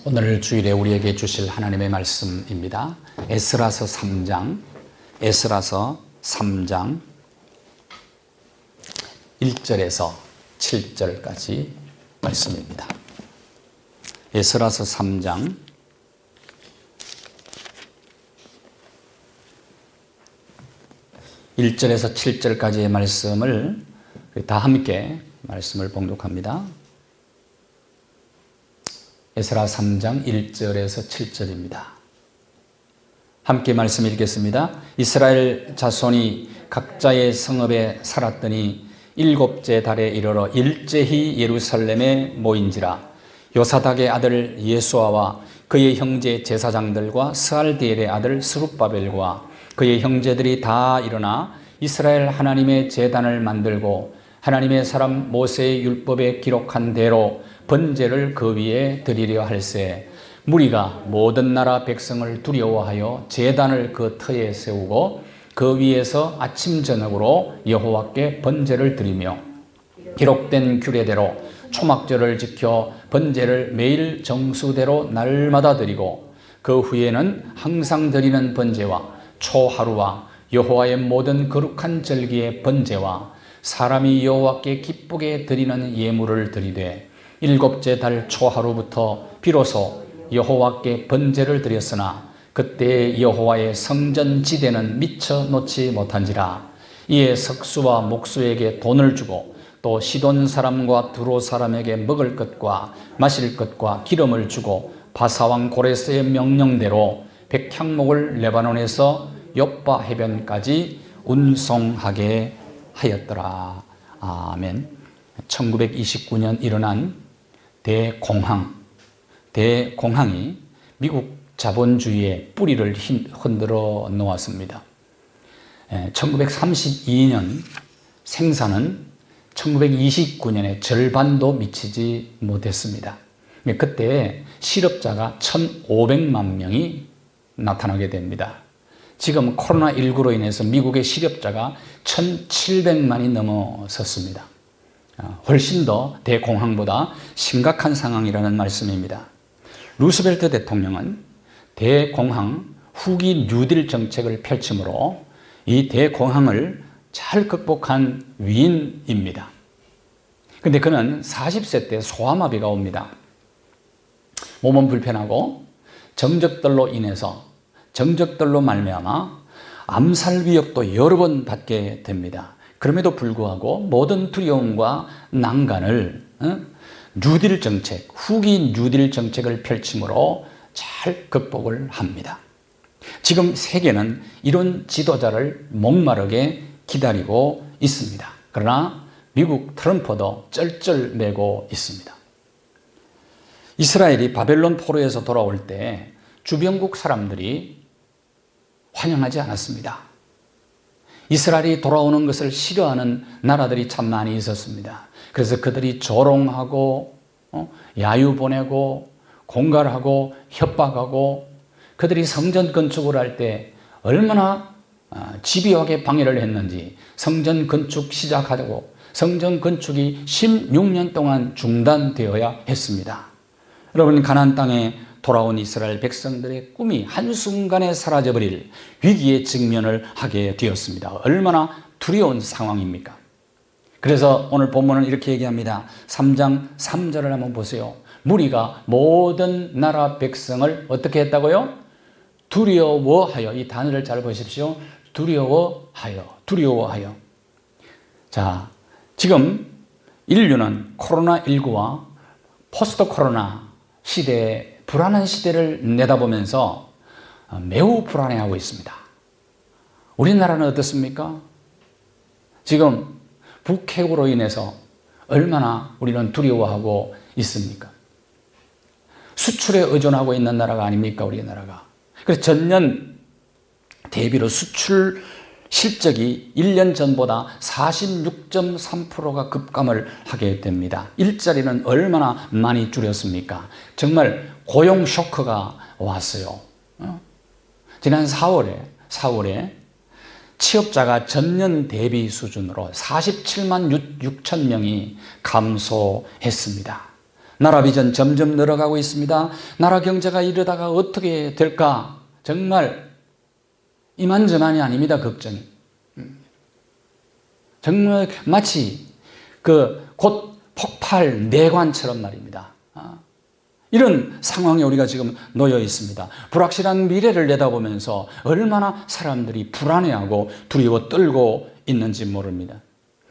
오늘 주일에 우리에게 주실 하나님의 말씀입니다. 에스라서 3장 1절에서 7절까지 말씀입니다. 에스라서 3장 1절에서 7절까지의 말씀을 다 함께 말씀을 봉독합니다. 에스라 3장 1절에서 7절입니다. 함께 말씀 읽겠습니다. 이스라엘 자손이 각자의 성읍에 살았더니 일곱째 달에 이르러 일제히 예루살렘에 모인지라. 요사닥의 아들 예수아와 그의 형제 제사장들과 스알디엘의 아들 스룹바벨과 그의 형제들이 다 일어나 이스라엘 하나님의 제단을 만들고 하나님의 사람 모세의 율법에 기록한 대로 번제를 그 위에 드리려 할세. 무리가 모든 나라 백성을 두려워하여 제단을 그 터에 세우고 그 위에서 아침 저녁으로 여호와께 번제를 드리며 기록된 규례대로 초막절을 지켜 번제를 매일 정수대로 날마다 드리고 그 후에는 항상 드리는 번제와 초하루와 여호와의 모든 거룩한 절기의 번제와 사람이 여호와께 기쁘게 드리는 예물을 드리되 일곱째 달 초하루부터 비로소 여호와께 번제를 드렸으나 그때 여호와의 성전 지대는 미처 놓지 못한지라. 이에 석수와 목수에게 돈을 주고 또 시돈 사람과 두로 사람에게 먹을 것과 마실 것과 기름을 주고 바사왕 고레스의 명령대로 백향목을 레바논에서 욥바 해변까지 운송하게 하였더라. 아멘. 1929년 일어난 대공황이 미국 자본주의의 뿌리를 흔들어 놓았습니다. 1932년 생산은 1929년에 절반도 미치지 못했습니다. 그때 실업자가 1,500만 명이 나타나게 됩니다. 지금 코로나19로 인해서 미국의 실업자가 1,700만이 넘어섰습니다. 훨씬 더 대공황보다 심각한 상황이라는 말씀입니다. 루스벨트 대통령은 대공황 후기 뉴딜 정책을 펼침으로 이 대공황을 잘 극복한 위인입니다. 그런데 그는 40세 때 소아마비가 옵니다. 몸은 불편하고 정적들로 말미암아 암살 위협도 여러 번 받게 됩니다. 그럼에도 불구하고 모든 두려움과 난간을 뉴딜 정책, 후기 뉴딜 정책을 펼침으로 잘 극복을 합니다. 지금 세계는 이런 지도자를 목마르게 기다리고 있습니다. 그러나 미국 트럼프도 쩔쩔매고 있습니다. 이스라엘이 바벨론 포로에서 돌아올 때 주변국 사람들이 환영하지 않았습니다. 이스라엘이 돌아오는 것을 싫어하는 나라들이 참 많이 있었습니다. 그래서 그들이 조롱하고 야유 보내고 공갈하고 협박하고 그들이 성전 건축을 할 때 얼마나 집요하게 방해를 했는지 성전 건축 시작하고 성전 건축이 16년 동안 중단되어야 했습니다. 여러분, 가나안 땅에 돌아온 이스라엘 백성들의 꿈이 한순간에 사라져버릴 위기의 직면을 하게 되었습니다. 얼마나 두려운 상황입니까? 그래서 오늘 본문은 이렇게 얘기합니다. 3장 3절을 한번 보세요. 무리가 모든 나라 백성을 어떻게 했다고요? 두려워하여. 이 단어를 잘 보십시오. 두려워하여. 자, 지금 인류는 코로나19와 포스트 코로나 시대에 불안한 시대를 내다보면서 매우 불안해하고 있습니다. 우리나라는 어떻습니까? 지금 북핵으로 인해서 얼마나 우리는 두려워하고 있습니까? 수출에 의존하고 있는 나라가 아닙니까, 우리나라가? 그래서 전년 대비로 수출 실적이 1년 전보다 46.3%가 급감을 하게 됩니다. 일자리는 얼마나 많이 줄였습니까? 정말 고용 쇼크가 왔어요. 지난 4월에 취업자가 전년 대비 수준으로 47만 6천 명이 감소했습니다. 나라 비전 점점 늘어가고 있습니다. 나라 경제가 이러다가 어떻게 될까? 정말 이만저만이 아닙니다. 걱정이. 정말 마치 곧 폭발 내관처럼 말입니다. 이런 상황에 우리가 지금 놓여 있습니다. 불확실한 미래를 내다보면서 얼마나 사람들이 불안해하고 두려워 떨고 있는지 모릅니다.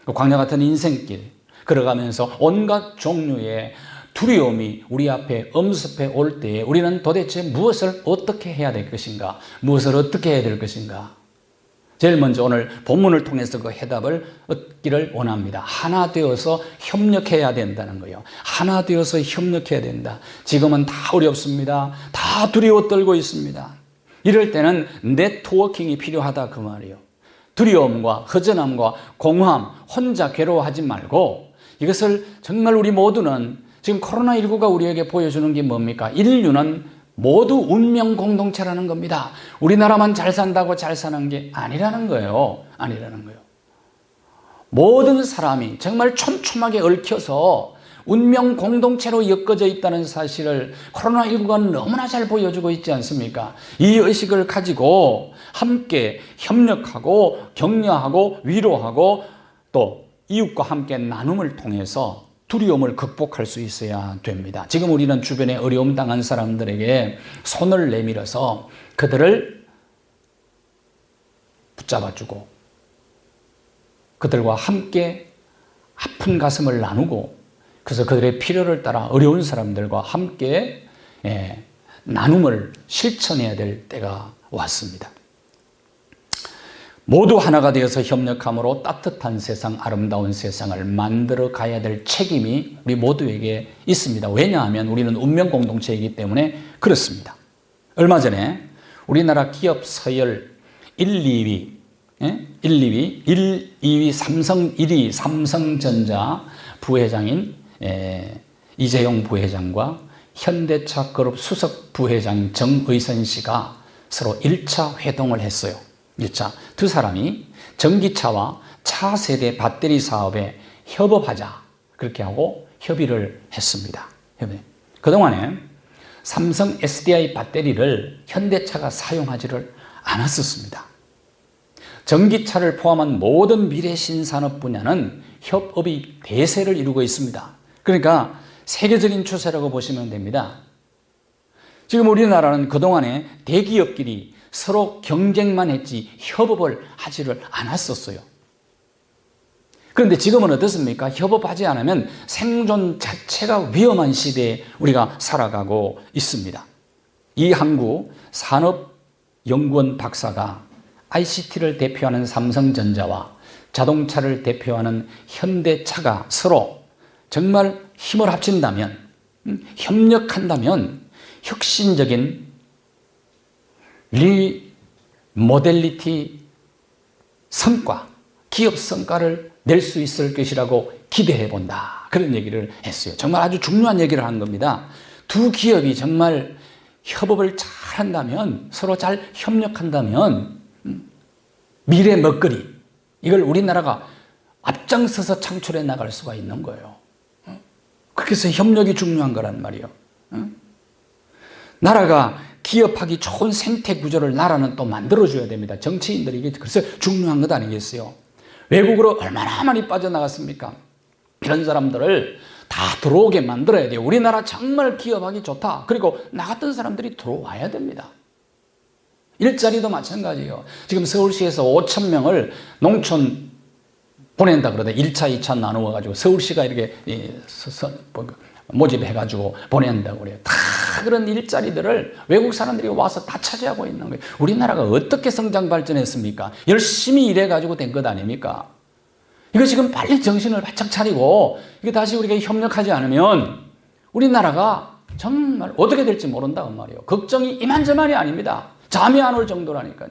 광야 같은 인생길 걸어가면서 온갖 종류의 두려움이 우리 앞에 엄습해 올 때에 우리는 도대체 무엇을 어떻게 해야 될 것인가? 무엇을 어떻게 해야 될 것인가? 제일 먼저 오늘 본문을 통해서 그 해답을 얻기를 원합니다. 하나 되어서 협력해야 된다는 거예요. 하나 되어서 협력해야 된다. 지금은 다 어렵습니다. 다 두려워 떨고 있습니다. 이럴 때는 네트워킹이 필요하다 그 말이에요. 두려움과 허전함과 공허함, 혼자 괴로워하지 말고 이것을 정말 우리 모두는 지금 코로나19가 우리에게 보여주는 게 뭡니까? 인류는 모두 운명 공동체라는 겁니다. 우리나라만 잘 산다고 잘 사는 게 아니라는 거예요. 아니라는 거예요. 모든 사람이 정말 촘촘하게 얽혀서 운명 공동체로 엮어져 있다는 사실을 코로나19가 너무나 잘 보여주고 있지 않습니까? 이 의식을 가지고 함께 협력하고 격려하고 위로하고 또 이웃과 함께 나눔을 통해서 두려움을 극복할 수 있어야 됩니다. 지금 우리는 주변에 어려움 당한 사람들에게 손을 내밀어서 그들을 붙잡아주고 그들과 함께 아픈 가슴을 나누고 그래서 그들의 필요를 따라 어려운 사람들과 함께 나눔을 실천해야 될 때가 왔습니다. 모두 하나가 되어서 협력함으로 따뜻한 세상, 아름다운 세상을 만들어 가야 될 책임이 우리 모두에게 있습니다. 왜냐하면 우리는 운명 공동체이기 때문에 그렇습니다. 얼마 전에 우리나라 기업 서열 1, 2위 삼성 1위 삼성전자 부회장인 이재용 부회장과 현대차 그룹 수석 부회장인 정의선 씨가 서로 1차 회동을 했어요. 1차. 두 사람이 전기차와 차세대 배터리 사업에 협업하자 그렇게 하고 협의를 했습니다. 그동안에 삼성 SDI 배터리를 현대차가 사용하지를 않았었습니다. 전기차를 포함한 모든 미래 신산업 분야는 협업이 대세를 이루고 있습니다. 그러니까 세계적인 추세라고 보시면 됩니다. 지금 우리나라는 그동안에 대기업끼리 서로 경쟁만 했지 협업을 하지를 않았었어요. 그런데 지금은 어떻습니까? 협업하지 않으면 생존 자체가 위험한 시대에 우리가 살아가고 있습니다. 이항구 산업연구원 박사가 ICT를 대표하는 삼성전자와 자동차를 대표하는 현대차가 서로 정말 힘을 합친다면, 협력한다면 혁신적인 리모델리티 성과, 기업 성과를 낼 수 있을 것이라고 기대해 본다. 그런 얘기를 했어요. 정말 아주 중요한 얘기를 하는 겁니다. 두 기업이 정말 협업을 잘 한다면, 서로 잘 협력한다면 미래 먹거리, 이걸 우리나라가 앞장서서 창출해 나갈 수가 있는 거예요. 그래서 협력이 중요한 거란 말이에요. 나라가 기업하기 좋은 생태 구조를 나라는 또 만들어줘야 됩니다. 정치인들이 이게 그래서 중요한 것 아니겠어요? 외국으로 얼마나 많이 빠져나갔습니까? 이런 사람들을 다 들어오게 만들어야 돼요. 우리나라 정말 기업하기 좋다. 그리고 나 같은 사람들이 들어와야 됩니다. 일자리도 마찬가지예요. 지금 서울시에서 5,000명을 농촌 보낸다 그러다 1차, 2차 나누어가지고 서울시가 이렇게 모집해가지고 보낸다고 그래요. 다 그런 일자리들을 외국 사람들이 와서 다 차지하고 있는 거예요. 우리나라가 어떻게 성장 발전했습니까? 열심히 일해가지고 된 것 아닙니까? 이거 지금 빨리 정신을 바짝 차리고 이게 다시 우리가 협력하지 않으면 우리나라가 정말 어떻게 될지 모른다고 말이에요. 걱정이 이만저만이 아닙니다. 잠이 안 올 정도라니까요.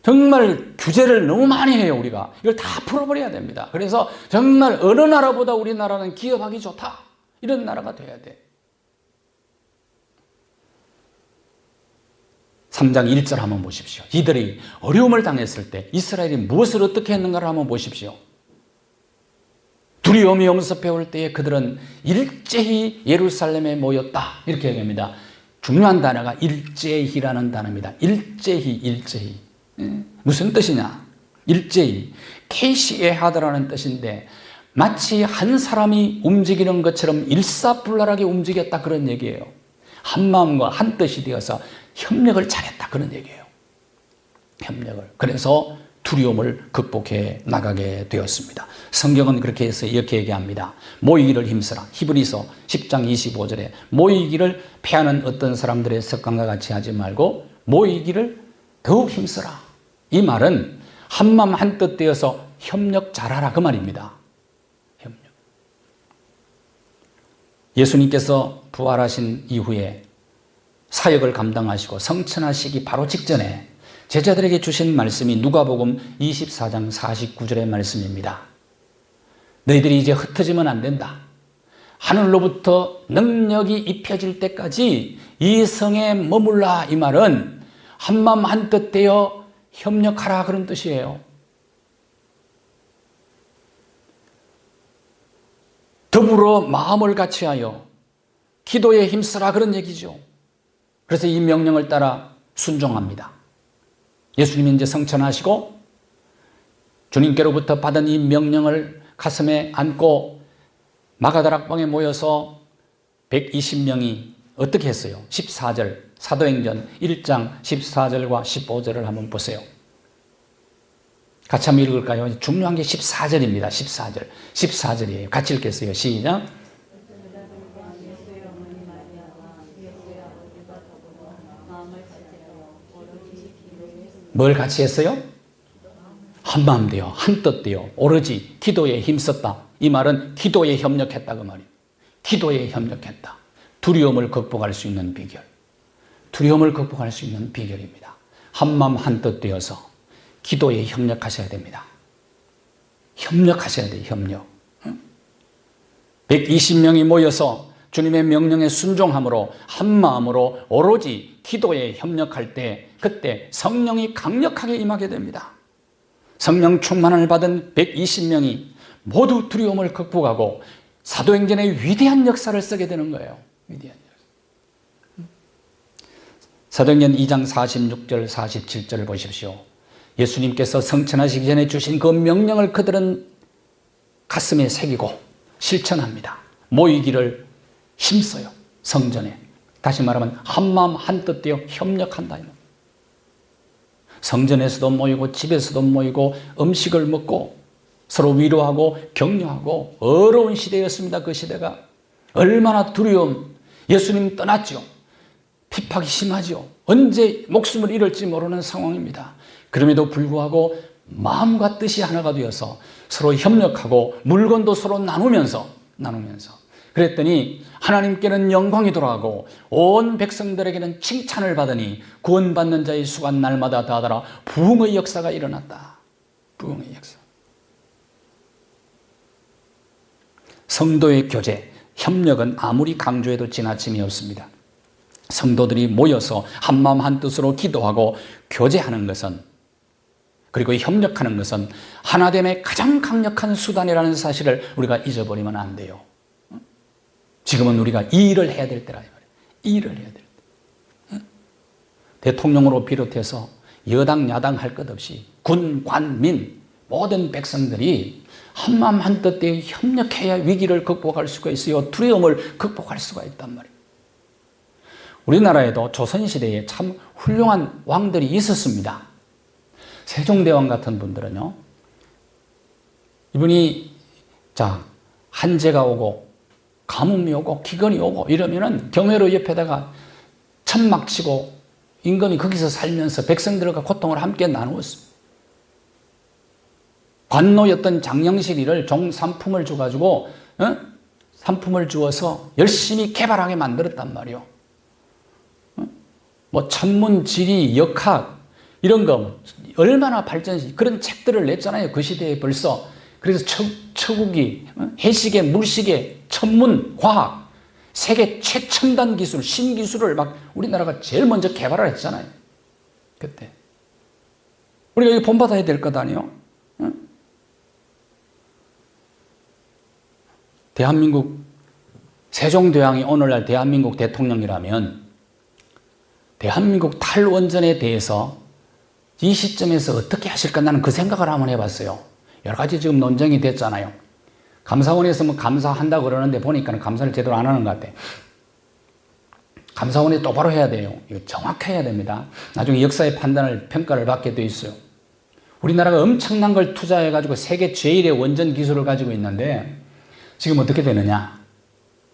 정말 규제를 너무 많이 해요, 우리가. 이걸 다 풀어버려야 됩니다. 그래서 정말 어느 나라보다 우리나라는 기업하기 좋다. 이런 나라가 돼야 돼. 3장 1절 한번 보십시오. 이들이 어려움을 당했을 때 이스라엘이 무엇을 어떻게 했는가를 한번 보십시오. 두려움이 엄습해올 때에 그들은 일제히 예루살렘에 모였다. 이렇게 얘기합니다. 중요한 단어가 일제히라는 단어입니다. 일제히. 무슨 뜻이냐? 일제히. 케이시에하드라는 뜻인데 마치 한 사람이 움직이는 것처럼 일사불란하게 움직였다 그런 얘기예요. 한 마음과 한 뜻이 되어서 협력을 잘했다 그런 얘기예요. 협력을. 그래서 두려움을 극복해 나가게 되었습니다. 성경은 그렇게 해서 이렇게 얘기합니다. 모이기를 힘쓰라. 히브리서 10장 25절에 모이기를 패하는 어떤 사람들의 습관과 같이 하지 말고 모이기를 더욱 힘쓰라. 이 말은 한마음 한뜻 되어서 협력 잘하라 그 말입니다. 협력. 예수님께서 부활하신 이후에 사역을 감당하시고 성천하시기 바로 직전에 제자들에게 주신 말씀이 누가복음 24장 49절의 말씀입니다. 너희들이 이제 흩어지면 안 된다. 하늘로부터 능력이 입혀질 때까지 이 성에 머물라. 이 말은 한마음 한뜻 되어 협력하라 그런 뜻이에요. 더불어 마음을 같이하여 기도에 힘쓰라 그런 얘기죠. 그래서 이 명령을 따라 순종합니다. 예수님이 이제 성천하시고 주님께로부터 받은 이 명령을 가슴에 안고 마가다락방에 모여서 120명이 어떻게 했어요? 14절 사도행전 1장 14절과 15절을 한번 보세요. 같이 한번 읽을까요? 중요한 게 14절입니다. 14절이에요. 같이 읽겠어요. 시작. 뭘 같이 했어요? 한마음 되어 한뜻 되어 오로지 기도에 힘썼다. 이 말은 기도에 협력했다 그 말이에요. 기도에 협력했다. 두려움을 극복할 수 있는 비결. 두려움을 극복할 수 있는 비결입니다. 한마음 한뜻 되어서 기도에 협력하셔야 됩니다. 협력하셔야 돼요. 협력. 120명이 모여서 주님의 명령에 순종함으로 한마음으로 오로지 기도에 협력할 때 그때 성령이 강력하게 임하게 됩니다. 성령 충만을 받은 120명이 모두 두려움을 극복하고 사도행전의 위대한 역사를 쓰게 되는 거예요. 위대한 역사. 사도행전 2장 46절 47절을 보십시오. 예수님께서 성천하시기 전에 주신 그 명령을 그들은 가슴에 새기고 실천합니다. 모이기를 힘써요. 성전에. 다시 말하면 한마음 한뜻 되어 협력한다. 성전에서도 모이고 집에서도 모이고 음식을 먹고 서로 위로하고 격려하고 어려운 시대였습니다. 그 시대가. 얼마나 두려움. 예수님 떠났죠. 핍박이 심하죠. 언제 목숨을 잃을지 모르는 상황입니다. 그럼에도 불구하고 마음과 뜻이 하나가 되어서 서로 협력하고 물건도 서로 나누면서 그랬더니 하나님께는 영광이 돌아가고 온 백성들에게는 칭찬을 받으니 구원받는 자의 수가 날마다 더하더라. 부흥의 역사가 일어났다. 부흥의 역사. 성도의 교제, 협력은 아무리 강조해도 지나침이 없습니다. 성도들이 모여서 한마음 한뜻으로 기도하고 교제하는 것은 그리고 협력하는 것은 하나됨의 가장 강력한 수단이라는 사실을 우리가 잊어버리면 안 돼요. 지금은 우리가 이 일을 해야 될 때라. 이 일을 해야 될 때. 대통령으로 비롯해서 여당 야당 할 것 없이 군, 관, 민 모든 백성들이 한마음 한뜻 되어 협력해야 위기를 극복할 수가 있어요. 두려움을 극복할 수가 있단 말이에요. 우리나라에도 조선시대에 참 훌륭한 왕들이 있었습니다. 세종대왕 같은 분들은요. 이분이 한재가 오고 가뭄이 오고 기근이 오고 이러면은 경회로 옆에다가 천막 치고 임금이 거기서 살면서 백성들과 고통을 함께 나누었습니다. 관노였던 장영실이를 종산품을 줘가지고 상품을 주어서 열심히 개발하게 만들었단 말이에요. 뭐 천문, 지리, 역학 이런 거 얼마나 발전시 그런 책들을 냈잖아요. 그 시대에 벌써. 그래서 처국이 해시계, 물시계, 천문, 과학 세계 최첨단 기술, 신기술을 막 우리나라가 제일 먼저 개발을 했잖아요. 그때. 우리가 이거 본받아야 될 것 아니에요? 대한민국 세종대왕이 오늘날 대한민국 대통령이라면 대한민국 탈원전에 대해서 이 시점에서 어떻게 하실까 나는 그 생각을 한번 해봤어요. 여러 가지 지금 논쟁이 됐잖아요. 감사원에서 뭐 감사한다고 그러는데 보니까 감사를 제대로 안 하는 것 같아. 감사원이 똑바로 해야 돼요. 이거 정확해야 됩니다. 나중에 역사의 판단을 평가를 받게 돼 있어요. 우리나라가 엄청난 걸 투자해가지고 세계 제1의 원전 기술을 가지고 있는데 지금 어떻게 되느냐.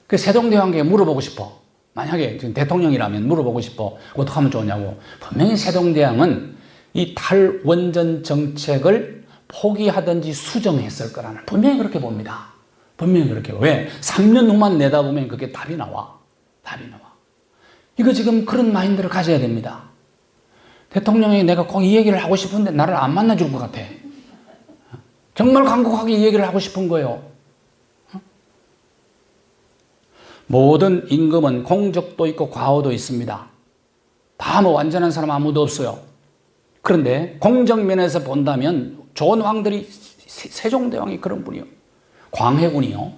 그 세종대왕께 물어보고 싶어. 만약에 지금 대통령이라면 물어보고 싶어. 어떻게 하면 좋냐고. 분명히 세종대왕은 이 탈원전 정책을 포기하든지 수정했을 거라는 분명히 그렇게 봅니다. 분명히 그렇게. 왜? 3년 후만 내다보면 그게 답이 나와. 답이 나와. 이거 지금 그런 마인드를 가져야 됩니다. 대통령이 내가 꼭 이 얘기를 하고 싶은데 나를 안 만나줄 것 같아. 정말 간곡하게 이 얘기를 하고 싶은 거예요. 모든 임금은 공적도 있고 과오도 있습니다. 다 뭐 완전한 사람 아무도 없어요. 그런데 공정면에서 본다면 좋은 왕들이 세종대왕이 그런 분이요. 광해군이요.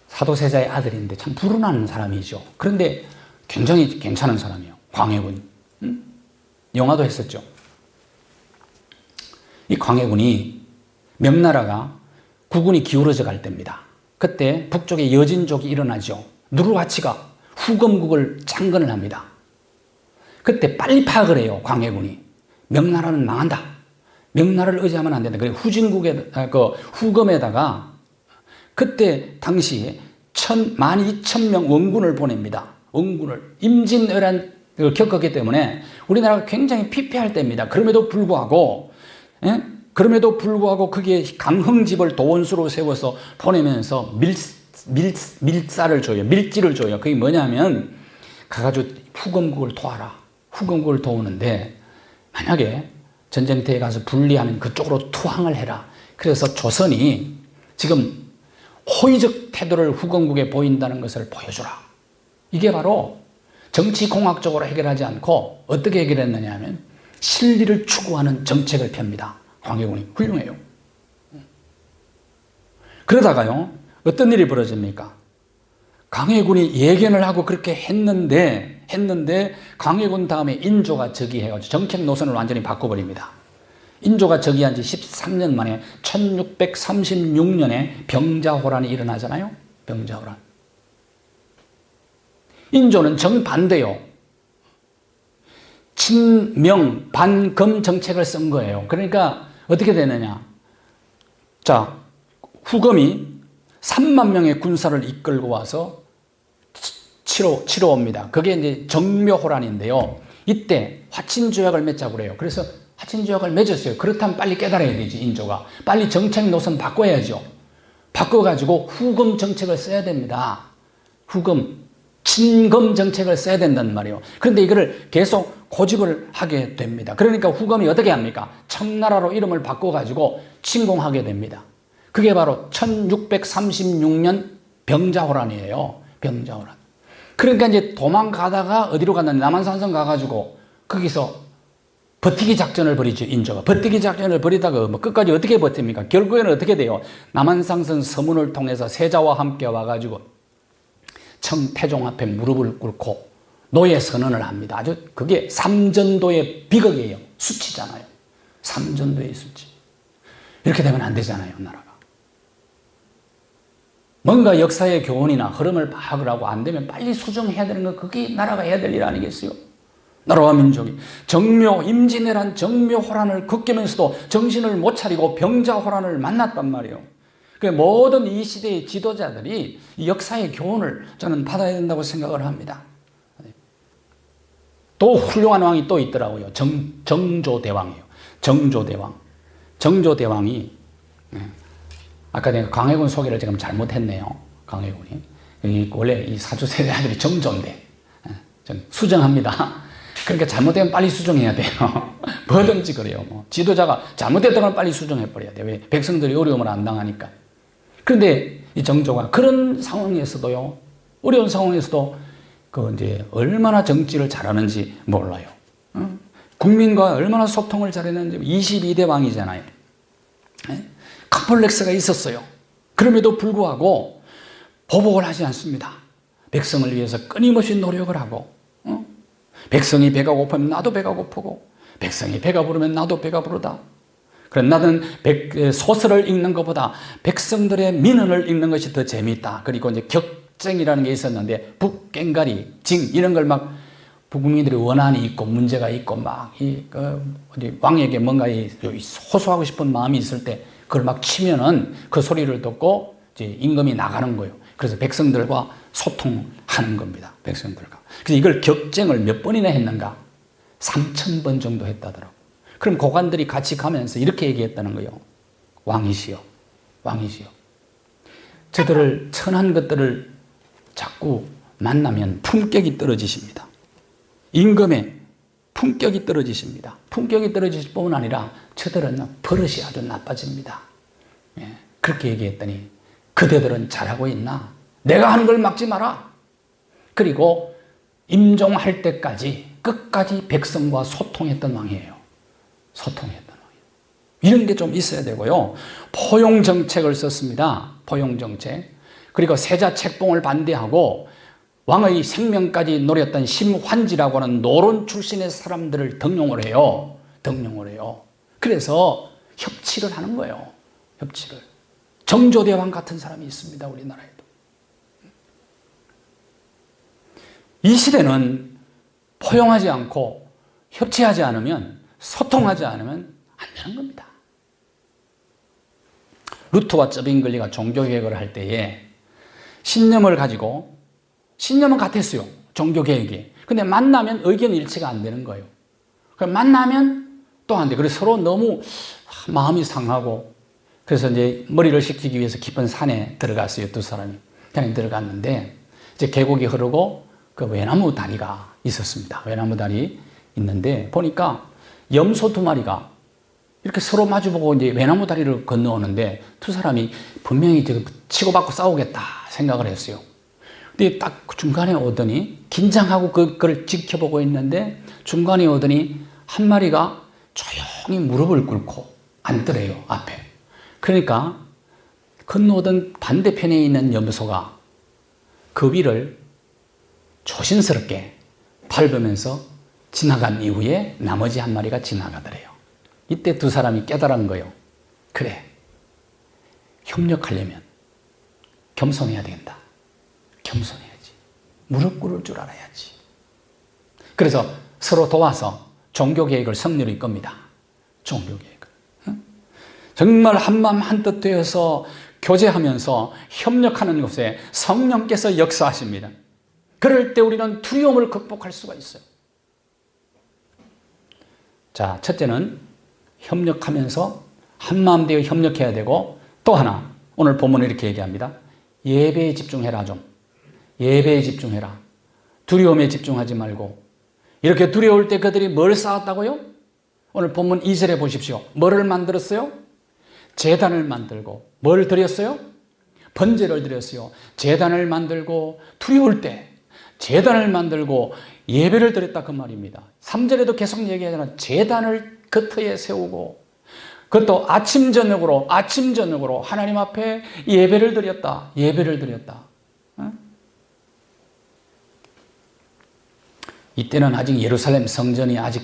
사도세자의 아들인데 참 불운한 사람이죠. 그런데 굉장히 괜찮은 사람이에요. 광해군. 영화도 했었죠. 이 광해군이 명나라가 국군이 기울어져 갈 때입니다. 그때 북쪽에 여진족이 일어나죠. 누르하치가 후금국을 창건을 합니다. 그때 빨리 파악을 해요. 광해군이. 명나라는 망한다. 명나라를 의지하면 안 된다. 그래서 후금에다가 그때 당시에 12,000명 원군을 보냅니다. 원군을. 임진왜란을 겪었기 때문에 우리나라가 굉장히 피폐할 때입니다. 그럼에도 불구하고 거기에 강흥집을 도원수로 세워서 보내면서 밀사를 줘요. 밀지를 줘요. 그게 뭐냐면 가가지고 후금국을 도와라. 후금국을 도우는데 만약에 전쟁터에 가서 분리하면 그쪽으로 투항을 해라. 그래서 조선이 지금 호의적 태도를 후금국에 보인다는 것을 보여주라. 이게 바로 정치공학적으로 해결하지 않고 어떻게 해결했느냐 하면 실리를 추구하는 정책을 펴니다. 광해군이 훌륭해요. 그러다가요, 어떤 일이 벌어집니까? 광해군이 예견을 하고 그렇게 했는데 광해군 다음에 인조가 즉위해가지고 정책 노선을 완전히 바꿔버립니다. 인조가 즉위한 지 13년 만에 1636년에 병자호란이 일어나잖아요. 병자호란. 인조는 정반대요. 친명 반금 정책을 쓴 거예요. 그러니까 어떻게 되느냐. 자, 후금이 3만 명의 군사를 이끌고 와서 치러 옵니다. 그게 이제 정묘호란인데요. 이때 화친조약을 맺자고 그래요. 그래서 화친조약을 맺었어요. 그렇다면 빨리 깨달아야 되지, 인조가. 빨리 정책 노선 바꿔야죠. 바꿔가지고 후금 정책을 써야 됩니다. 후금, 친금 정책을 써야 된단 말이에요. 그런데 이거를 계속 고집을 하게 됩니다. 그러니까 후금이 어떻게 합니까? 청나라로 이름을 바꿔가지고 침공하게 됩니다. 그게 바로 1636년 병자호란이에요. 병자호란. 그러니까 이제 도망가다가 어디로 갔느냐. 남한산성 가가지고 거기서 버티기 작전을 벌이죠. 인조가. 버티기 작전을 벌이다가 뭐 끝까지 어떻게 버팁니까? 결국에는 어떻게 돼요? 남한산성 서문을 통해서 세자와 함께 와가지고 청태종 앞에 무릎을 꿇고 노예 선언을 합니다. 아주 그게 삼전도의 비극이에요. 수치잖아요. 삼전도의 수치. 이렇게 되면 안 되잖아요, 나라가. 뭔가 역사의 교훈이나 흐름을 파악을 하고 안 되면 빨리 수정해야 되는 거, 그게 나라가 해야 될 일 아니겠어요? 나라와 민족이 임진왜란 정묘호란을 겪으면서도 정신을 못 차리고 병자호란을 만났단 말이에요. 그 모든 이 시대의 지도자들이 이 역사의 교훈을 저는 받아야 된다고 생각을 합니다. 또 훌륭한 왕이 또 있더라고요. 정조대왕이에요. 정조대왕이 아까 내가 광해군 소개를 지금 잘못했네요. 광해군이 원래 이 사주세대 아들이 정조인데 수정합니다. 그러니까 잘못되면 빨리 수정해야 돼요. 뭐든지 그래요. 뭐 지도자가 잘못됐다면 빨리 수정해버려야 돼요. 왜? 백성들이 어려움을 안 당하니까. 그런데 이 정조가 그런 상황에서도요, 어려운 상황에서도 이제 얼마나 정치를 잘하는지 몰라요. 국민과 얼마나 소통을 잘했는지. 22대 왕이잖아요. 컴플렉스가 있었어요. 그럼에도 불구하고 보복을 하지 않습니다. 백성을 위해서 끊임없이 노력을 하고, 백성이 배가 고프면 나도 배가 고프고, 백성이 배가 부르면 나도 배가 부르다. 그럼 나는 소설을 읽는 것보다 백성들의 민원을 읽는 것이 더 재미있다. 그리고 이제 격쟁이라는 게 있었는데, 북갱가리, 징, 이런 걸 막 국민들이 원한이 있고 문제가 있고 막 왕에게 뭔가 호소하고 싶은 마음이 있을 때 그걸 막 치면은 그 소리를 듣고 이제 임금이 나가는 거예요. 그래서 백성들과 소통하는 겁니다. 백성들과. 그래서 이걸 격쟁을 몇 번이나 했는가? 3,000번 정도 했다더라고. 그럼 고관들이 같이 가면서 이렇게 얘기했다는 거예요. 왕이시여, 왕이시여. 저들을 천한 것들을 자꾸 만나면 품격이 떨어지십니다. 임금의 품격이 떨어지십니다. 품격이 떨어지실 뿐만 아니라 저들은 버릇이 아주 나빠집니다. 그렇게 얘기했더니 그대들은 잘하고 있나? 내가 하는 걸 막지 마라. 그리고 임종할 때까지 끝까지 백성과 소통했던 왕이에요. 소통했던 왕이에요. 이런 게 좀 있어야 되고요. 포용정책을 썼습니다. 포용정책. 그리고 세자 책봉을 반대하고 왕의 생명까지 노렸던 심환지라고 하는 노론 출신의 사람들을 등용을 해요. 등용을 해요. 그래서 협치를 하는 거예요. 협치를. 정조대왕 같은 사람이 있습니다. 우리나라에도. 이 시대는 포용하지 않고 협치하지 않으면, 소통하지 않으면 안 되는 겁니다. 루터와 쩌빙글리가 종교개혁을 할 때에 신념을 가지고, 신념은 같았어요. 종교개혁이. 근데 만나면 의견 일치가 안 되는 거예요. 만나면 또 안 돼. 그래서 서로 너무 마음이 상하고, 그래서 이제 머리를 식히기 위해서 깊은 산에 들어갔어요. 두 사람이. 산에 들어갔는데, 이제 계곡이 흐르고 그 외나무 다리가 있었습니다. 외나무 다리 있는데, 보니까 염소 두 마리가 이렇게 서로 마주보고 이제 외나무 다리를 건너오는데, 두 사람이 분명히 지금 치고받고 싸우겠다 생각을 했어요. 근데 딱 중간에 오더니, 긴장하고 그걸 지켜보고 있는데, 중간에 오더니 한 마리가 조용히 무릎을 꿇고 앉더래요, 앞에. 그러니까 건너오던 반대편에 있는 염소가 그 위를 조심스럽게 밟으면서 지나간 이후에 나머지 한 마리가 지나가더래요. 이때 두 사람이 깨달은 거예요. 그래, 협력하려면 겸손해야 된다. 겸손해야지. 무릎 꿇을 줄 알아야지. 그래서 서로 도와서 종교개혁을 성리로 이끕니다. 종교개혁을. 정말 한마음 한뜻 되어서 교제하면서 협력하는 곳에 성령께서 역사하십니다. 그럴 때 우리는 두려움을 극복할 수가 있어요. 자, 첫째는 협력하면서 한마음 되어 협력해야 되고, 또 하나 오늘 본문은 이렇게 얘기합니다. 예배에 집중해라. 좀 예배에 집중해라. 두려움에 집중하지 말고. 이렇게 두려울 때 그들이 뭘 쌓았다고요? 오늘 본문 2절에 보십시오. 뭐를 만들었어요? 제단을 만들고. 뭘 드렸어요? 번제를 드렸어요. 제단을 만들고, 두려울 때 제단을 만들고 예배를 드렸다, 그 말입니다. 3절에도 계속 얘기하잖아요. 제단을 그 터에 세우고, 그것도 아침 저녁으로 하나님 앞에 예배를 드렸다. 예배를 드렸다. 이때는 아직 예루살렘 성전이 아직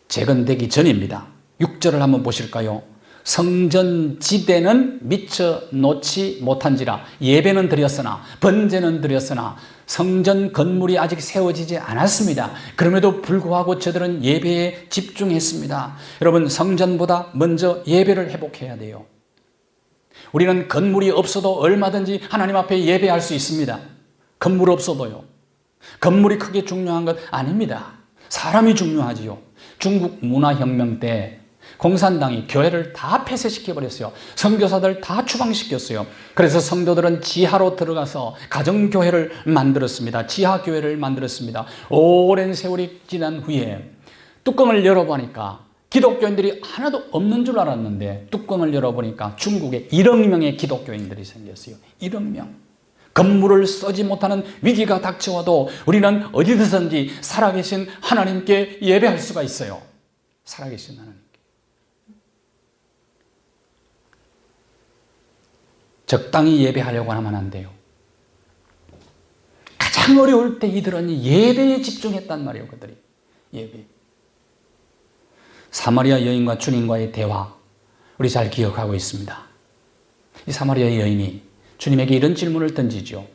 재건되기 전입니다. 6절을 한번 보실까요? 성전 지대는 미처 놓지 못한지라. 예배는 드렸으나, 번제는 드렸으나 성전 건물이 아직 세워지지 않았습니다. 그럼에도 불구하고 저들은 예배에 집중했습니다. 여러분, 성전보다 먼저 예배를 회복해야 돼요. 우리는 건물이 없어도 얼마든지 하나님 앞에 예배할 수 있습니다. 건물 없어도요. 건물이 크게 중요한 것 아닙니다. 사람이 중요하지요. 중국 문화혁명 때 공산당이 교회를 다 폐쇄시켜버렸어요. 선교사들 다 추방시켰어요. 그래서 성도들은 지하로 들어가서 가정교회를 만들었습니다. 지하교회를 만들었습니다. 오랜 세월이 지난 후에 뚜껑을 열어보니까, 기독교인들이 하나도 없는 줄 알았는데 뚜껑을 열어보니까 중국에 1억 명의 기독교인들이 생겼어요. 1억 명. 건물을 쓰지 못하는 위기가 닥쳐와도 우리는 어디든지 살아계신 하나님께 예배할 수가 있어요. 살아계신 하나님. 적당히 예배하려고 하면 안 돼요. 가장 어려울 때 이들은 예배에 집중했단 말이에요. 그들이 예배. 사마리아 여인과 주님과의 대화, 우리 잘 기억하고 있습니다. 이 사마리아 여인이 주님에게 이런 질문을 던지죠.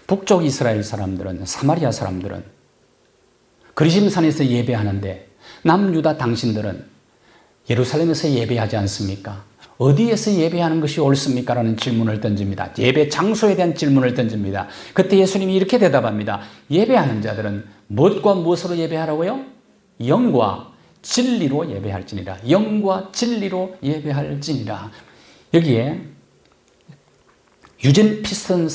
북쪽 이스라엘 사람들은, 사마리아 사람들은 그리심산에서 예배하는데 남유다 당신들은 예루살렘에서 예배하지 않습니까? 어디에서 예배하는 것이 옳습니까? 라는 질문을 던집니다. 예배 장소에 대한 질문을 던집니다. 그때 예수님이 이렇게 대답합니다. 예배하는 자들은 무엇과 무엇으로 예배하라고요? 영과 진리로 예배할지니라. 영과 진리로 예배할지니라. 여기에 유진 피스턴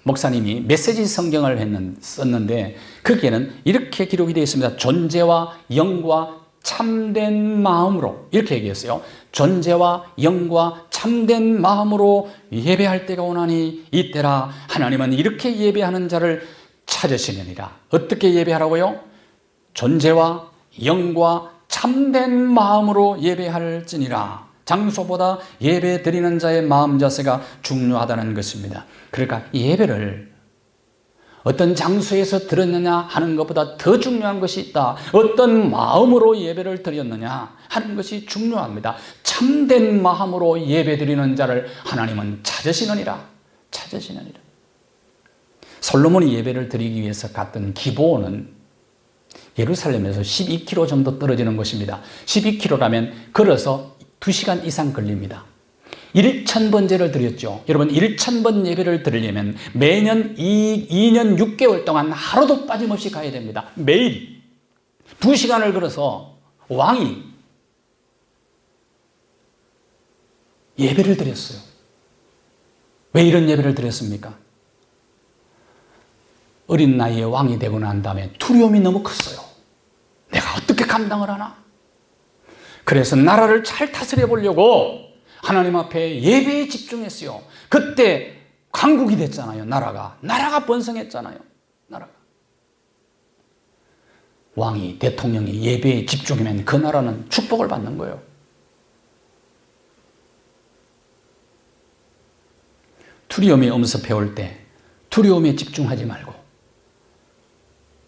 목사님이 메시지 성경을 썼는데 거기에는 이렇게 기록이 되어 있습니다. 존재와 영과 참된 마음으로, 이렇게 얘기했어요. 존재와 영과 참된 마음으로 예배할 때가 오나니 이때라. 하나님은 이렇게 예배하는 자를 찾으시느니라. 어떻게 예배하라고요? 존재와 영과 참된 마음으로 예배할지니라. 장소보다 예배 드리는 자의 마음 자세가 중요하다는 것입니다. 그러니까 예배를 어떤 장소에서 드렸느냐 하는 것보다 더 중요한 것이 있다. 어떤 마음으로 예배를 드렸느냐 하는 것이 중요합니다. 참된 마음으로 예배 드리는 자를 하나님은 찾으시느니라. 찾으시느니라. 솔로몬이 예배를 드리기 위해서 갔던 기브온은 예루살렘에서 12km 정도 떨어지는 곳입니다. 12km라면 걸어서 2시간 이상 걸립니다. 1000번제를 드렸죠. 여러분 1000번 예배를 드리려면 매년 2년 6개월 동안 하루도 빠짐없이 가야 됩니다. 매일 2시간을 걸어서 왕이 예배를 드렸어요. 왜 이런 예배를 드렸습니까? 어린 나이에 왕이 되고 난 다음에 두려움이 너무 컸어요. 내가 어떻게 감당을 하나? 그래서 나라를 잘 다스려 보려고 하나님 앞에 예배에 집중했어요. 그때 강국이 됐잖아요. 나라가 번성했잖아요. 나라가. 왕이, 대통령이 예배에 집중하면 그 나라는 축복을 받는 거예요. 두려움이 엄습해올 때 두려움에 집중하지 말고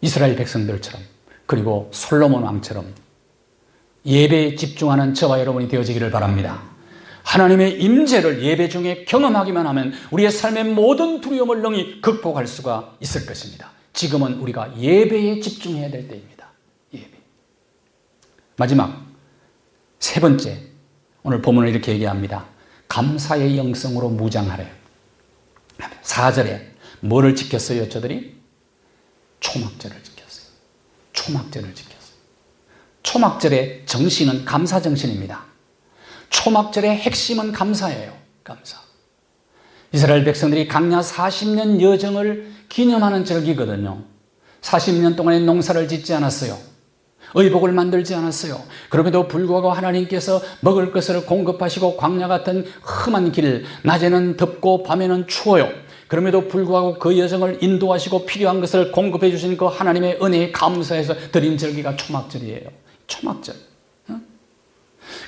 이스라엘 백성들처럼, 그리고 솔로몬 왕처럼 예배에 집중하는 저와 여러분이 되어지기를 바랍니다. 하나님의 임재를 예배 중에 경험하기만 하면 우리의 삶의 모든 두려움을 능히 극복할 수가 있을 것입니다. 지금은 우리가 예배에 집중해야 될 때입니다. 예배. 마지막 세 번째, 오늘 본문은 이렇게 얘기합니다. 감사의 영성으로 무장하래요. 4절에 뭐를 지켰어요? 저들이 초막절을 지켰어요. 초막절을 지켰어요. 초막절의 정신은 감사 정신입니다. 초막절의 핵심은 감사예요. 감사. 이스라엘 백성들이 광야 40년 여정을 기념하는 절기거든요. 40년 동안의 농사를 짓지 않았어요. 의복을 만들지 않았어요. 그럼에도 불구하고 하나님께서 먹을 것을 공급하시고 광야 같은 험한 길, 낮에는 덥고 밤에는 추워요. 그럼에도 불구하고 그 여정을 인도하시고 필요한 것을 공급해 주신 그 하나님의 은혜에 감사해서 드린 절기가 초막절이에요. 초막절.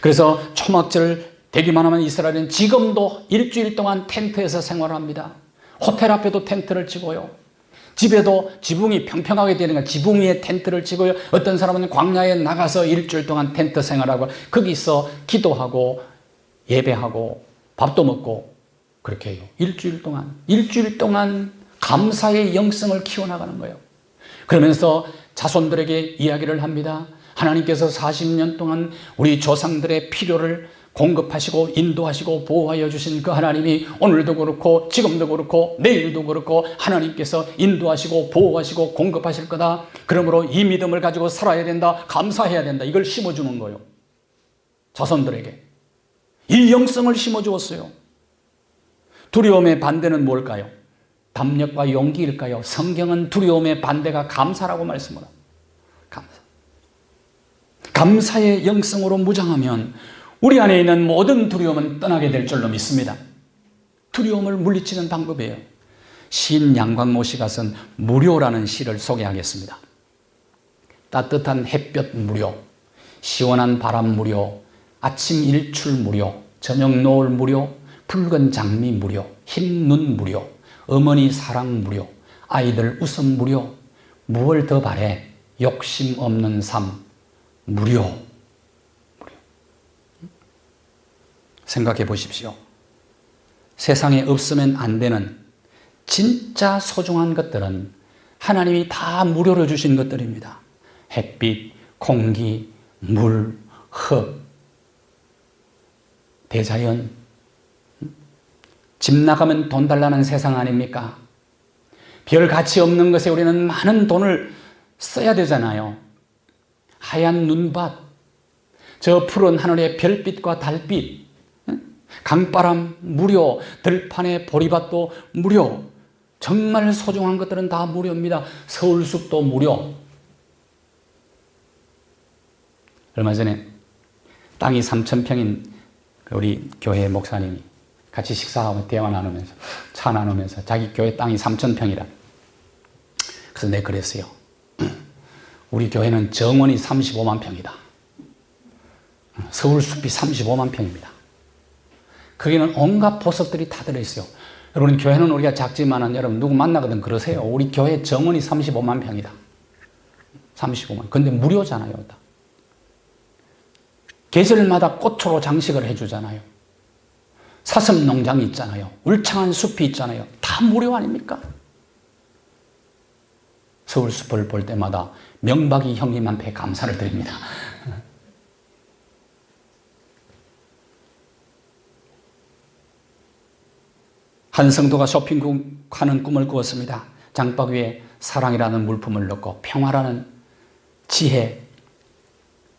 그래서 초막절 되기만 하면 이스라엘은 지금도 일주일 동안 텐트에서 생활합니다. 호텔 앞에도 텐트를 치고요. 집에도 지붕이 평평하게 되니까 지붕 위에 텐트를 치고요. 어떤 사람은 광야에 나가서 일주일 동안 텐트 생활하고 거기서 기도하고 예배하고 밥도 먹고 그렇게 해요. 일주일 동안 감사의 영성을 키워나가는 거예요. 그러면서 자손들에게 이야기를 합니다. 하나님께서 40년 동안 우리 조상들의 필요를 공급하시고 인도하시고 보호하여 주신 그 하나님이 오늘도 그렇고 지금도 그렇고 내일도 그렇고 하나님께서 인도하시고 보호하시고 공급하실 거다. 그러므로 이 믿음을 가지고 살아야 된다. 감사해야 된다. 이걸 심어주는 거예요. 자손들에게. 이 영성을 심어주었어요. 두려움의 반대는 뭘까요? 담력과 용기일까요? 성경은 두려움의 반대가 감사라고 말씀을 합니다. 감사. 감사의 영성으로 무장하면 우리 안에 있는 모든 두려움은 떠나게 될 줄로 믿습니다. 두려움을 물리치는 방법이에요. 시인 양광모 씨가 쓴 무료라는 시를 소개하겠습니다. 따뜻한 햇볕 무료, 시원한 바람 무료, 아침 일출 무료, 저녁 노을 무료, 붉은 장미 무료, 흰 눈 무료, 어머니 사랑 무료, 아이들 웃음 무료, 무얼 더 바래? 욕심 없는 삶 무료. 생각해 보십시오. 세상에 없으면 안 되는 진짜 소중한 것들은 하나님이 다 무료로 주신 것들입니다. 햇빛, 공기, 물, 흙, 대자연. 집 나가면 돈 달라는 세상 아닙니까? 별 가치 없는 것에 우리는 많은 돈을 써야 되잖아요. 하얀 눈밭, 저 푸른 하늘의 별빛과 달빛, 강바람 무료, 들판의 보리밭도 무료. 정말 소중한 것들은 다 무료입니다. 서울숲도 무료. 얼마 전에 땅이 3,000평인 우리 교회 목사님이 같이 식사하고 대화 나누면서, 차 나누면서 자기 교회 땅이 3,000평이라. 그래서 내가 그랬어요. 우리 교회는 정원이 35만 평이다. 서울숲이 35만 평입니다. 거기는 온갖 보석들이 다 들어있어요. 여러분, 교회는 우리가 작지만은 여러분 누구 만나거든 그러세요. 우리 교회 정원이 35만 평이다. 35만. 근데 무료잖아요. 다. 계절마다 꽃으로 장식을 해주잖아요. 사슴 농장이 있잖아요. 울창한 숲이 있잖아요. 다 무료 아닙니까? 서울숲을 볼 때마다 명박이 형님한테 감사를 드립니다. 한 성도가 쇼핑하는 꿈을 꾸었습니다. 장박 위에 사랑이라는 물품을 넣고 평화라는 지혜,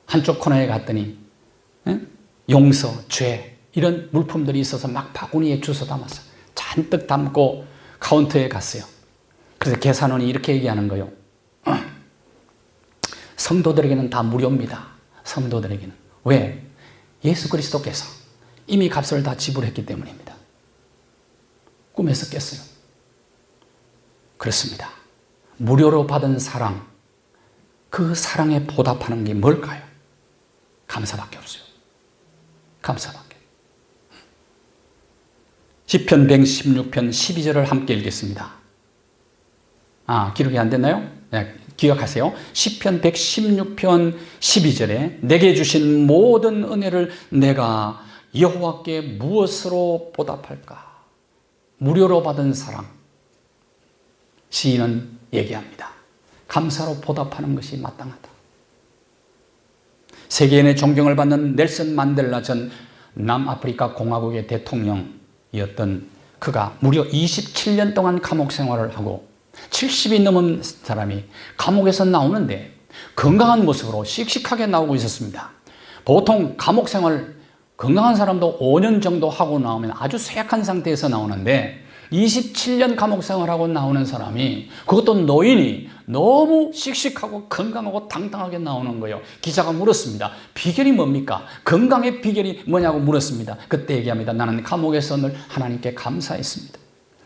한쪽 코너에 갔더니 용서, 죄 이런 물품들이 있어서 막 바구니에 주워 담았어요. 잔뜩 담고 카운터에 갔어요. 그래서 계산원이 이렇게 얘기하는 거예요. 성도들에게는 다 무료입니다. 성도들에게는. 왜? 예수 그리스도께서 이미 값을 다 지불했기 때문입니다. 꿈에서 깼어요. 그렇습니다. 무료로 받은 사랑, 그 사랑에 보답하는 게 뭘까요? 감사밖에 없어요. 감사밖에. 시편 116편 12절을 함께 읽겠습니다. 기록이 안 됐나요? 네, 기억하세요. 시편 116편 12절에 내게 주신 모든 은혜를 내가 여호와께 무엇으로 보답할까? 무료로 받은 사랑. 시인은 얘기합니다. 감사로 보답하는 것이 마땅하다. 세계인의 존경을 받는 넬슨 만델라 전 남아프리카 공화국의 대통령이었던 그가 무려 27년 동안 감옥 생활을 하고 70이 넘은 사람이 감옥에서 나오는데 건강한 모습으로 씩씩하게 나오고 있었습니다. 보통 감옥 생활 건강한 사람도 5년 정도 하고 나오면 아주 쇠약한 상태에서 나오는데 27년 감옥 생활하고 나오는 사람이, 그것도 노인이 너무 씩씩하고 건강하고 당당하게 나오는 거예요. 기자가 물었습니다. 비결이 뭡니까? 건강의 비결이 뭐냐고 물었습니다. 그때 얘기합니다. 나는 감옥에서 늘 하나님께 감사했습니다.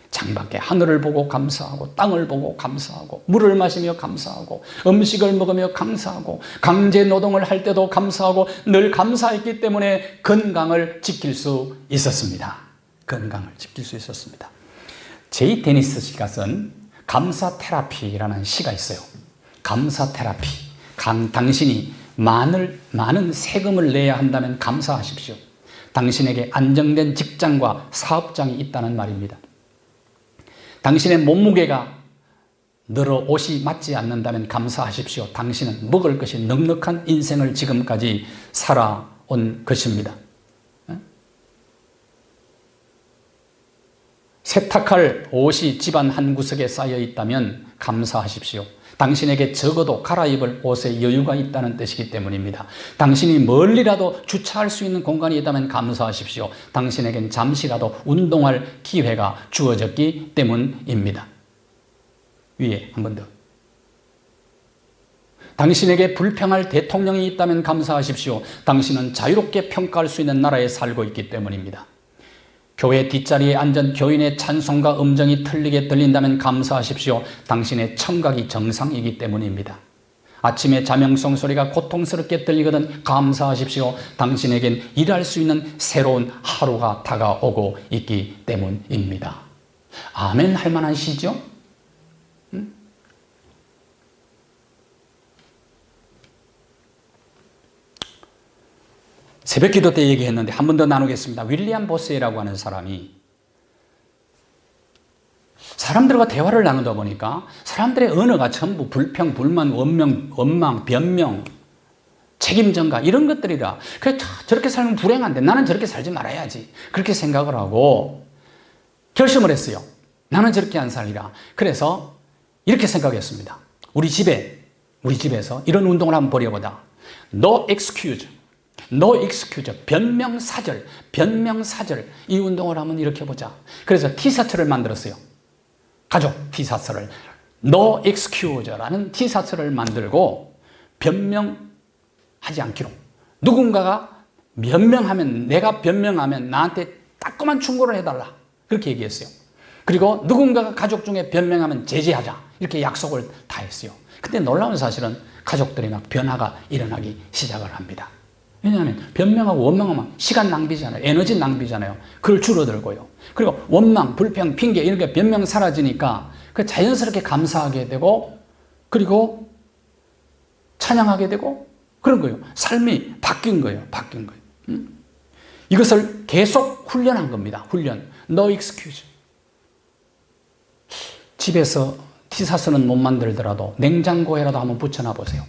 창밖에 하늘을 보고 감사하고 땅을 보고 감사하고 물을 마시며 감사하고 음식을 먹으며 감사하고 강제 노동을 할 때도 감사하고 늘 감사했기 때문에 건강을 지킬 수 있었습니다. 건강을 지킬 수 있었습니다. 제이 데니스 씨가 쓴 감사 테라피라는 시가 있어요. 감사 테라피. 당신이 많은 세금을 내야 한다면 감사하십시오. 당신에게 안정된 직장과 사업장이 있다는 말입니다. 당신의 몸무게가 늘어 옷이 맞지 않는다면 감사하십시오. 당신은 먹을 것이 넉넉한 인생을 지금까지 살아온 것입니다. 세탁할 옷이 집안 한 구석에 쌓여 있다면 감사하십시오. 당신에게 적어도 갈아입을 옷에 여유가 있다는 뜻이기 때문입니다. 당신이 멀리라도 주차할 수 있는 공간이 있다면 감사하십시오. 당신에겐 잠시라도 운동할 기회가 주어졌기 때문입니다. 위에 한 번 더. 당신에게 불평할 대통령이 있다면 감사하십시오. 당신은 자유롭게 평가할 수 있는 나라에 살고 있기 때문입니다. 교회 뒷자리에 앉은 교인의 찬송과 음정이 틀리게 들린다면 감사하십시오. 당신의 청각이 정상이기 때문입니다. 아침에 자명송 소리가 고통스럽게 들리거든 감사하십시오. 당신에겐 일할 수 있는 새로운 하루가 다가오고 있기 때문입니다. 아멘 할 만한 시죠? 새벽 기도 때 얘기했는데 한 번 더 나누겠습니다. 윌리엄 보세라고 하는 사람이 사람들과 대화를 나누다 보니까 사람들의 언어가 전부 불평, 불만, 원망, 변명, 책임전가 이런 것들이라 그래 저렇게 살면 불행한데 나는 저렇게 살지 말아야지 그렇게 생각을 하고 결심을 했어요. 나는 저렇게 안 살리라. 그래서 이렇게 생각했습니다. 우리 집에서 이런 운동을 한번 벌여보자. No excuse. No excuse. 변명사절. 이 운동을 한번 이렇게 해보자. 그래서 티셔츠를 만들었어요. 가족 티셔츠를. No excuse라는 티셔츠를 만들고 변명하지 않기로. 누군가가 내가 변명하면 나한테 따끔한 충고를 해달라. 그렇게 얘기했어요. 그리고 누군가가 가족 중에 변명하면 제지하자. 이렇게 약속을 다 했어요. 근데 놀라운 사실은 가족들이 막 변화가 일어나기 시작을 합니다. 왜냐하면 변명하고 원망하면 시간 낭비잖아요. 에너지 낭비잖아요. 그걸 줄어들고요. 그리고 원망, 불평, 핑계 이런 게 변명 사라지니까 자연스럽게 감사하게 되고 그리고 찬양하게 되고 그런 거예요. 삶이 바뀐 거예요. 이것을 계속 훈련한 겁니다. 훈련. No excuse. 집에서 티셔츠는 못 만들더라도 냉장고에라도 한번 붙여놔 보세요.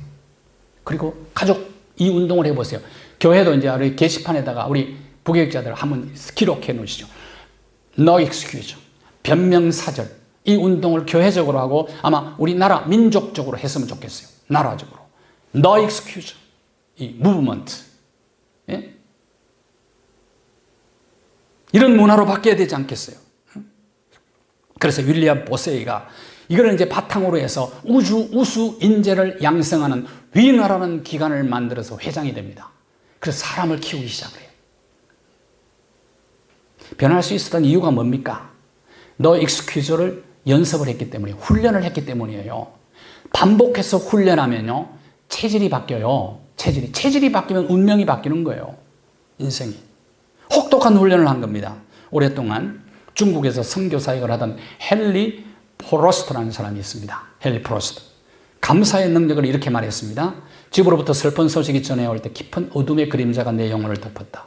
그리고 가족 이 운동을 해보세요. 교회도 이제 우리 게시판에다가 우리 부교육자들 한번 기록해 놓으시죠. No excuse. 변명사절. 이 운동을 교회적으로 하고 아마 우리나라 민족적으로 했으면 좋겠어요. 나라적으로. No excuse. 이 무브먼트. 예? 이런 문화로 바뀌어야 되지 않겠어요? 그래서 윌리엄 보세이가 이거를 이제 바탕으로 해서 우수 인재를 양성하는 위너라는 기관을 만들어서 회장이 됩니다. 그래서 사람을 키우기 시작해요. 변할 수 있었던 이유가 뭡니까? No excuse를 연습을 했기 때문에 훈련을 했기 때문이에요. 반복해서 훈련하면요 체질이 바뀌어요. 체질이 바뀌면 운명이 바뀌는 거예요. 인생이. 혹독한 훈련을 한 겁니다. 오랫동안 중국에서 선교 사역을 하던 헨리 프로스트라는 사람이 있습니다. 헨리 프로스트. 감사의 능력을 이렇게 말했습니다. 집으로부터 슬픈 소식이 전해올 때 깊은 어둠의 그림자가 내 영혼을 덮었다.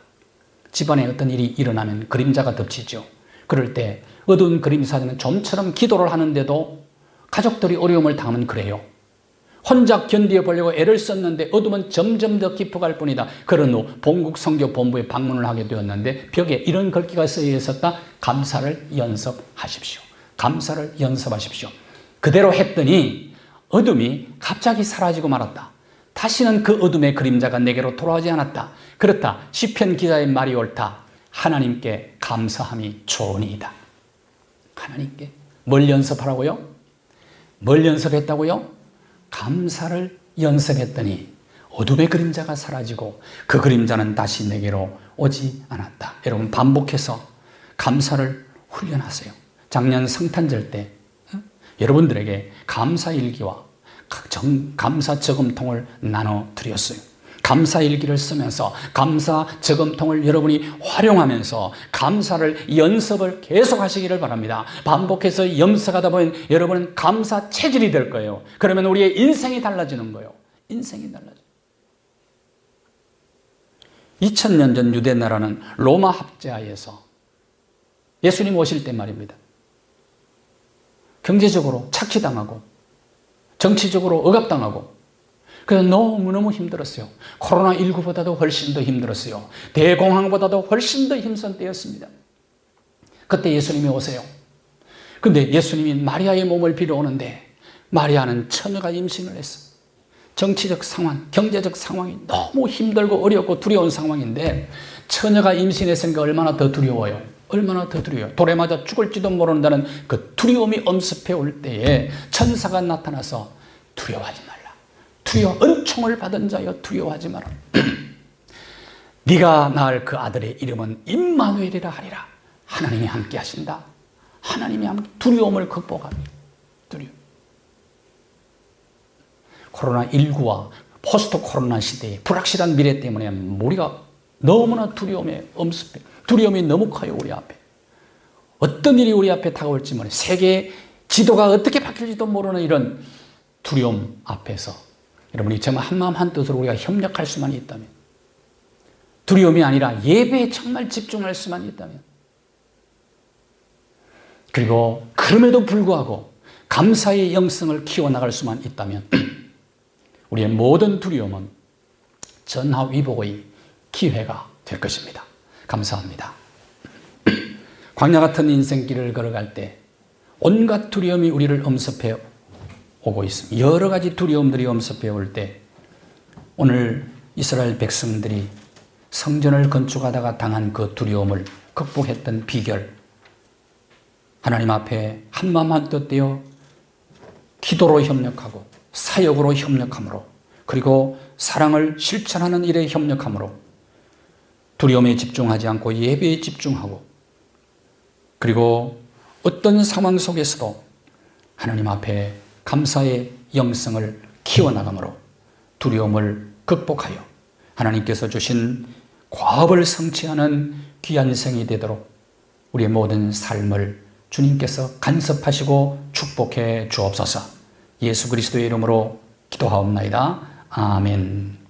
집안에 어떤 일이 일어나면 그림자가 덮치죠. 그럴 때 어두운 그림자는 좀처럼 기도를 하는데도 가족들이 어려움을 당하면 그래요. 혼자 견디어보려고 애를 썼는데 어둠은 점점 더 깊어갈 뿐이다. 그런 후 본국 선교 본부에 방문을 하게 되었는데 벽에 이런 글귀가 쓰여 있었다. 감사를 연습하십시오. 감사를 연습하십시오. 그대로 했더니 어둠이 갑자기 사라지고 말았다. 다시는 그 어둠의 그림자가 내게로 돌아오지 않았다. 그렇다. 시편 기자의 말이 옳다. 하나님께 감사함이 좋으니이다. 하나님께 뭘 연습하라고요? 뭘 연습했다고요? 감사를 연습했더니 어둠의 그림자가 사라지고 그 그림자는 다시 내게로 오지 않았다. 여러분 반복해서 감사를 훈련하세요. 작년 성탄절 때 여러분들에게 감사일기와 감사 저금통을 나눠드렸어요. 감사일기를 쓰면서 감사 저금통을 여러분이 활용하면서 감사를 연습을 계속 하시기를 바랍니다. 반복해서 연습하다 보면 여러분은 감사 체질이 될 거예요. 그러면 우리의 인생이 달라지는 거예요. 인생이 달라져요. 2000년 전 유대 나라는 로마 합제하에서 예수님 오실 때 말입니다. 경제적으로 착취당하고 정치적으로 억압당하고 그래서 너무너무 힘들었어요. 코로나19보다도 훨씬 더 힘들었어요. 대공황보다도 훨씬 더 힘든 때였습니다. 그때 예수님이 오세요. 근데 예수님이 마리아의 몸을 빌어 오는데 마리아는 처녀가 임신을 했어. 정치적 상황, 경제적 상황이 너무 힘들고 어렵고 두려운 상황인데 처녀가 임신했으니까 얼마나 더 두려워요. 얼마나 더 두려워요. 돌에 맞아 죽을지도 모른다는 그 두려움이 엄습해 올 때에 천사가 나타나서 두려워하지 말라. 은총을 받은 자여 두려워하지 마라. 네가 낳을 그 아들의 이름은 임마누엘이라 하리라. 하나님이 함께 하신다. 하나님이 함께 두려움을 극복합니다. 두려움. 코로나19와 포스트 코로나 시대의 불확실한 미래 때문에 우리가 너무나 두려움에 엄습해. 두려움이 너무 커요, 우리 앞에. 어떤 일이 우리 앞에 다가올지 모르는, 세계의 지도가 어떻게 바뀔지도 모르는 이런 두려움 앞에서 여러분이 정말 한마음 한뜻으로 우리가 협력할 수만 있다면, 두려움이 아니라 예배에 정말 집중할 수만 있다면, 그리고 그럼에도 불구하고 감사의 영성을 키워나갈 수만 있다면 우리의 모든 두려움은 전화위복의 기회가 될 것입니다. 감사합니다. 광야 같은 인생길을 걸어갈 때 온갖 두려움이 우리를 엄습해 오고 있습니다. 여러 가지 두려움들이 엄습해 올 때 오늘 이스라엘 백성들이 성전을 건축하다가 당한 그 두려움을 극복했던 비결, 하나님 앞에 한마음 한뜻 되어 기도로 협력하고 사역으로 협력함으로, 그리고 사랑을 실천하는 일에 협력함으로 두려움에 집중하지 않고 예배에 집중하고, 그리고 어떤 상황 속에서도 하나님 앞에 감사의 영성을 키워나감으로 두려움을 극복하여 하나님께서 주신 과업을 성취하는 귀한 생이 되도록 우리의 모든 삶을 주님께서 간섭하시고 축복해 주옵소서. 예수 그리스도의 이름으로 기도하옵나이다. 아멘.